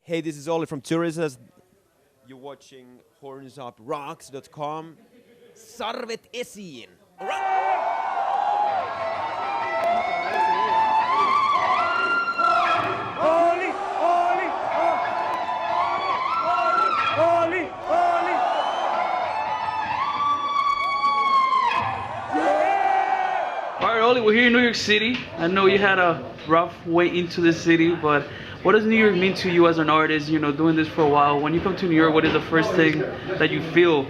Hey, this is Ollie from Tourism. You're watching hornsuprocks.com. Sarvet esiin. Oli, Oli, Oli, Oli. All right, Oli, we're here in New York City. I know you had a rough way into the city, but what does New York mean to you as an artist, doing this for a while? When you come to New York, what is the first thing that you feel?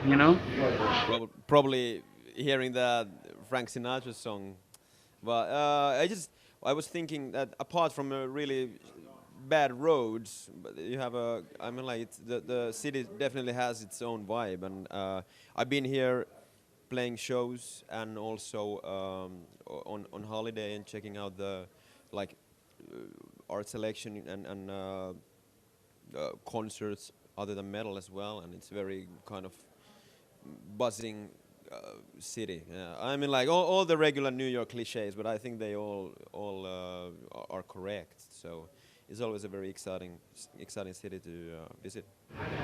Probably hearing that Frank Sinatra song. But I was thinking that apart from really bad roads, but you have the city definitely has its own vibe, and I've been here playing shows and also on holiday and checking out the like art selection and concerts other than metal as well, and it's very kind of buzzing city. Yeah. I mean, like all the regular New York cliches, but I think they all are correct. So it's always a very exciting city to visit.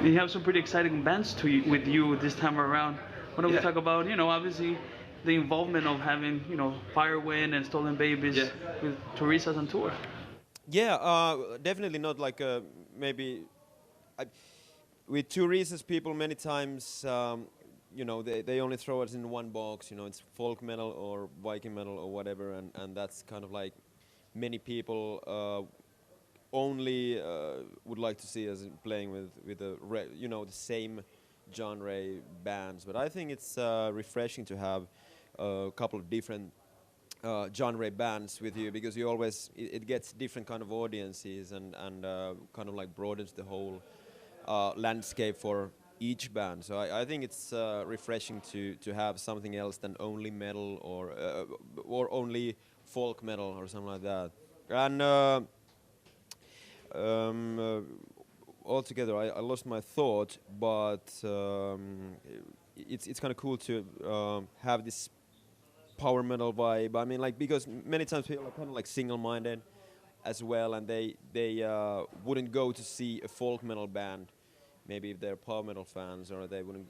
You have some pretty exciting bands with you this time around. Why don't we talk about, obviously the involvement of having, Firewind and Stolen Babies with Teresa's on tour? Yeah, definitely not like maybe. I, with two reasons, people many times, they only throw us in one box. It's folk metal or Viking metal or whatever, and that's kind of like many people only would like to see us playing with the same genre bands. But I think it's refreshing to have a couple of different genre bands with you, because you always it gets different kind of audiences and kind of like broadens the whole landscape for each band. So I think it's refreshing to have something else than only metal or only folk metal or something like that. And um, uh, altogether, I lost my thought, but it's kind of cool to have this power metal vibe. I mean, like, because many times people are kind of like single-minded as well, and they wouldn't go to see a folk metal band, maybe if they're power metal fans, or they wouldn't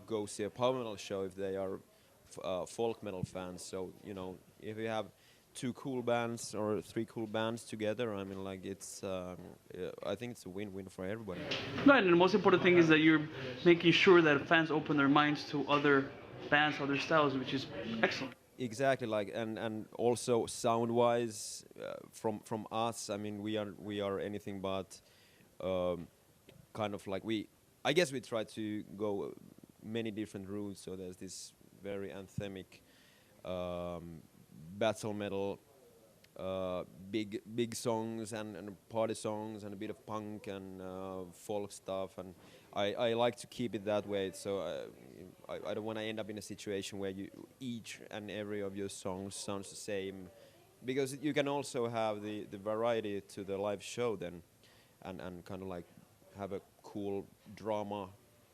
go see a power metal show if they are folk metal fans. So if you have two cool bands or three cool bands together, I mean, like it's I think it's a win-win for everybody. Right, and the most important thing is that you're making sure that fans open their minds to other bands, other styles, which is excellent. Exactly, like and also sound-wise, from us, I mean, we are anything but um, kind of like I guess we try to go many different routes. So there's this very anthemic um, battle metal, big songs and party songs and a bit of punk and folk stuff, and I like to keep it that way. So I don't want to end up in a situation where each and every of your songs sounds the same, because you can also have the variety to the live show then, and kind of like have a cool drama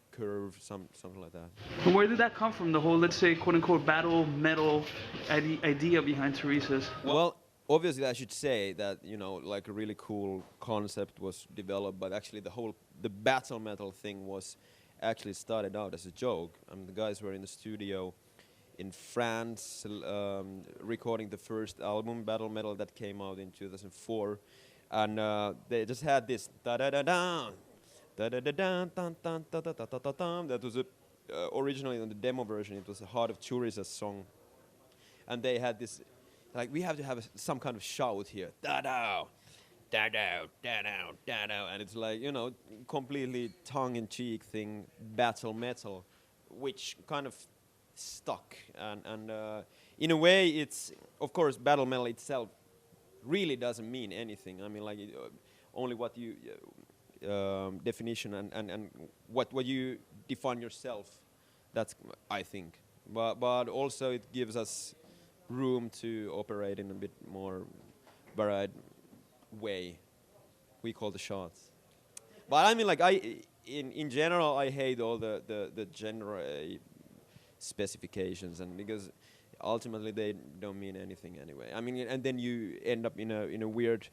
curve, something like that. And where did that come from? The whole, let's say, quote unquote, battle metal idea behind Teresa's? Well, obviously, I should say that like a really cool concept was developed, but actually the battle metal thing was actually started out as a joke. The guys were in the studio in France, recording the first album, Battle Metal, that came out in 2004, and they just had this da da da da da da da da da da da da da da da. That was originally on the demo version. It was a Heart of Tourisa's song, and they had this, like, we have to have some kind of shout here, da da da da da da da da, and it's like completely tongue-in-cheek thing, battle metal, which kind of stuck, and in a way, it's, of course, battle metal itself really doesn't mean anything. I mean, like, only what you definition and what you define yourself, that's, I think, but also it gives us room to operate in a bit more varied way. We call the shots. But I mean, like, in general, I hate all the genre specifications, and because ultimately they don't mean anything anyway. I mean, and then you end up in a weird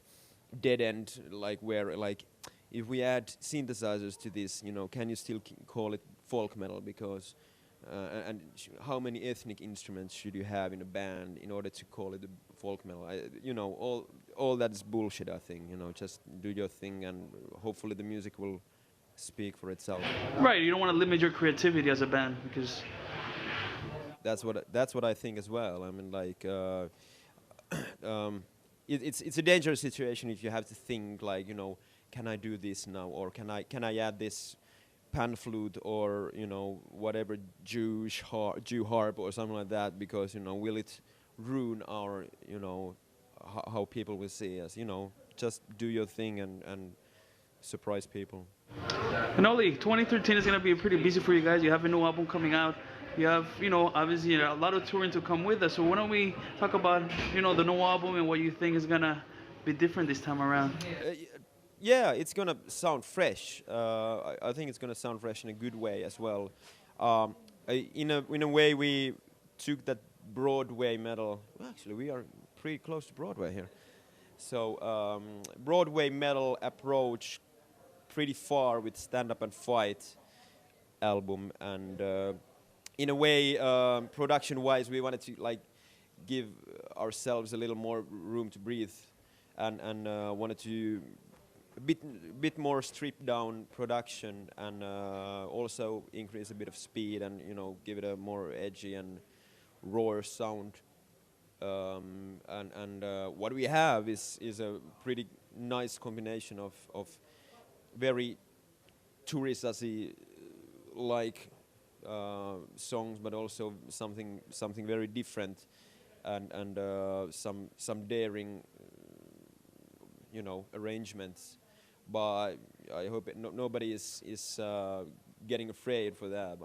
dead end, like, where, like, if we add synthesizers to this, you know, can you still call it folk metal? Because how many ethnic instruments should you have in a band in order to call it a folk metal? You know, all that is bullshit. I think, you know, just do your thing, and hopefully the music will speak for itself. Right, you don't want to limit your creativity as a band because That's what I think as well. I mean, like, it's a dangerous situation if you have to think like, you know, can I do this now, or can I add this pan flute, or, you know, whatever Jew harp or something like that, because, you know, will it ruin our, you know, how people will see us? You know, just do your thing and surprise people. And Oli, 2013 is going to be pretty busy for you guys. You have a new album coming out. You have, you know, obviously a lot of touring to come with us. So why don't we talk about, you know, the new album and what you think is going to be different this time around? Yeah, it's gonna sound fresh. I think it's gonna sound fresh in a good way as well. In a way, we took that Broadway metal. Well, actually, we are pretty close to Broadway here. So Broadway metal approach pretty far with Stand Up and Fight album, and in a way, production-wise, we wanted to like give ourselves a little more room to breathe, and wanted to bit more stripped down production, and also increase a bit of speed, and, you know, give it a more edgy and raw sound. And what we have is a pretty nice combination of very touristy like songs, but also something very different, and some daring, you know, arrangements. But I hope nobody is getting afraid for that.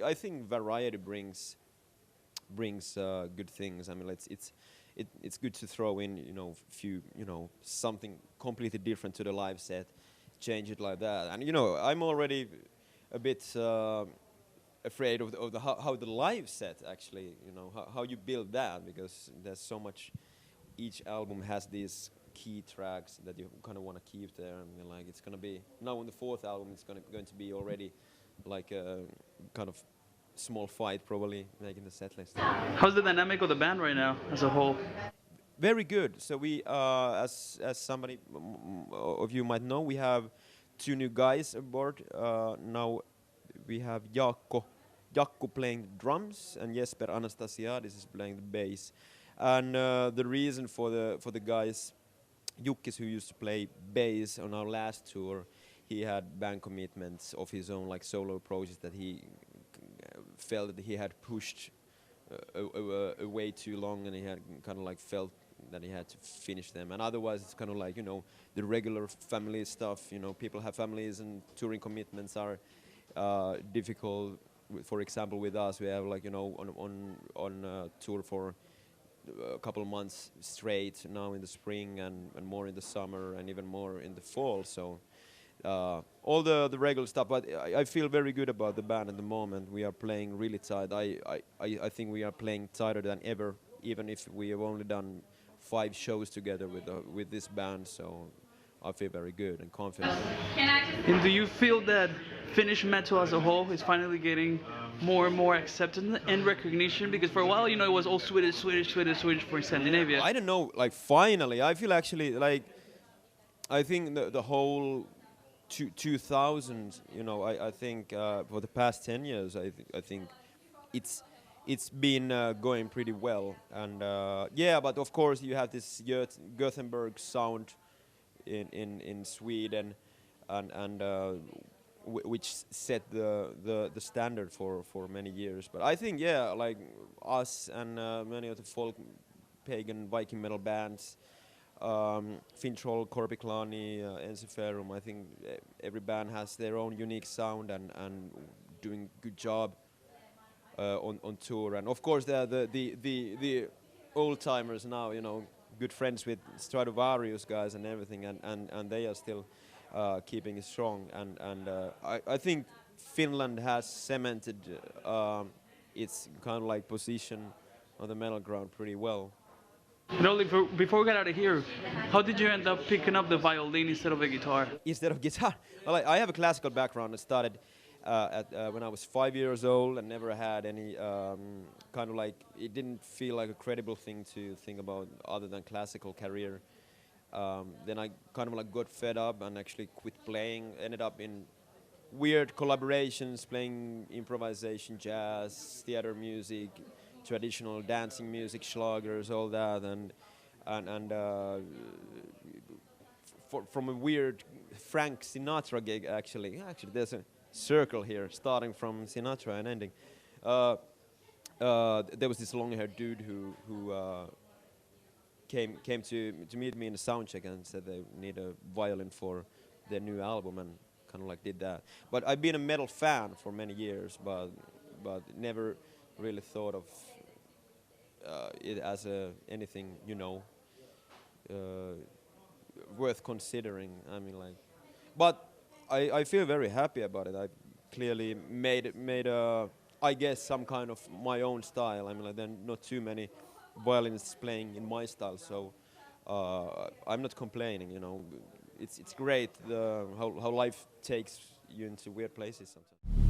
I think variety brings good things. I mean, it's good to throw in, you know, something completely different to the live set, change it like that. And, you know, I'm already a bit afraid of how the live set actually, you know, how you build that, because there's so much. Each album has these key tracks that you kind of want to keep there, and you're like, it's going to be now on the fourth album, it's going to be already like a kind of small fight, probably making the set list. How's the dynamic of the band right now as a whole? Very good. So we, as somebody of you might know, we have two new guys aboard. Now we have Jakku playing the drums, and Jesper Anastasiadis is playing the bass. And the reason for the guys, Jukkis, who used to play bass on our last tour, he had band commitments of his own, like solo projects that he felt that he had pushed way too long, and he had kind of like felt that he had to finish them. And otherwise, it's kind of like, you know, the regular family stuff. You know, people have families, and touring commitments are difficult. For example, with us, we have, like, you know, on tour for a couple of months straight now in the spring, and more in the summer, and even more in the fall. So all the regular stuff, but I feel very good about the band at the moment. We are playing really tight. I think we are playing tighter than ever, even if we have only done 5 shows together with this band. So I feel very good and confident. And do you feel that Finnish metal as a whole is finally getting more and more acceptance and recognition? Because for a while, you know, it was all Swedish for Scandinavia. I don't know, like, finally, I feel actually like, I think the whole 2000s, you know, I think for the past 10 years, I think it's been going pretty well. And yeah, but of course you have this Gothenburg sound in Sweden, and which set the standard for many years. But I think, yeah, like us and many of the folk, pagan, Viking metal bands, Fintroll, Korpiklani, Ensiferum, I think every band has their own unique sound and doing good job on tour. And of course there are the old timers now, you know, good friends with Stratovarius guys and everything, and they are still keeping it strong. And I think Finland has cemented its kind of like position on the metal ground pretty well. And only before we get out of here, how did you end up picking up the violin instead of a guitar? Instead of guitar. Well, I have a classical background. I started when I was 5 years old and never had any kind of like, it didn't feel like a credible thing to think about other than classical career. Then I kind of like got fed up and actually quit playing, ended up in weird collaborations, playing improvisation, jazz, theater music, traditional dancing music, schlagers, all that, and from a weird Frank Sinatra gig, actually. Actually, there's a circle here, starting from Sinatra and ending. There was this long-haired dude who came to meet me in the sound check and said they need a violin for their new album, and kind of like did that. But I've been a metal fan for many years, but never really thought of it as anything, worth considering. I mean, like, but I feel very happy about it. I clearly made I guess some kind of my own style. I mean, like, there are not too many violinists playing in my style, so I'm not complaining. It's great how life takes you into weird places sometimes.